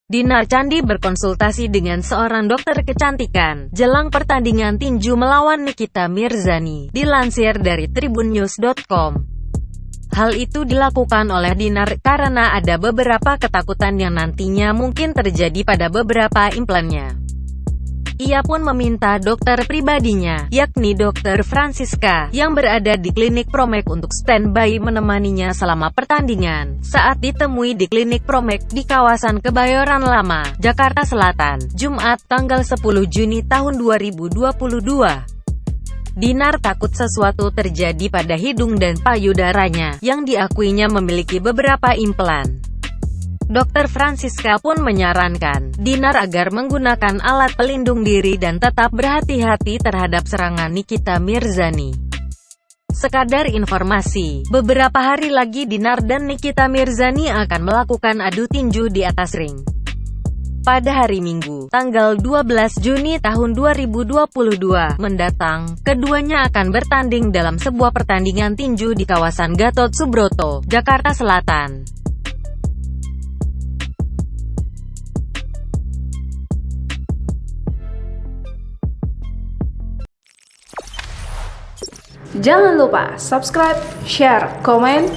Dinar Candi berkonsultasi dengan seorang dokter kecantikan jelang pertandingan tinju melawan Nikita Mirzani, dilansir dari tribunnews.com. Hal itu dilakukan oleh Dinar karena ada beberapa ketakutan yang nantinya mungkin terjadi pada beberapa implannya. Ia pun meminta dokter pribadinya, yakni Dr. Francisca, yang berada di klinik Promek untuk standby menemaninya selama pertandingan. Saat ditemui di klinik Promek di kawasan Kebayoran Lama, Jakarta Selatan, Jumat, tanggal 10 Juni tahun 2022. Dinar takut sesuatu terjadi pada hidung dan payudaranya, yang diakuinya memiliki beberapa implan. Dr. Francisca pun menyarankan Dinar agar menggunakan alat pelindung diri dan tetap berhati-hati terhadap serangan Nikita Mirzani. Sekadar informasi, beberapa hari lagi Dinar dan Nikita Mirzani akan melakukan adu tinju di atas ring. Pada hari Minggu, tanggal 12 Juni tahun 2022 mendatang, keduanya akan bertanding dalam sebuah pertandingan tinju di kawasan Gatot Subroto, Jakarta Selatan. Jangan lupa subscribe, share, komen,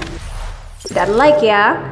dan like ya!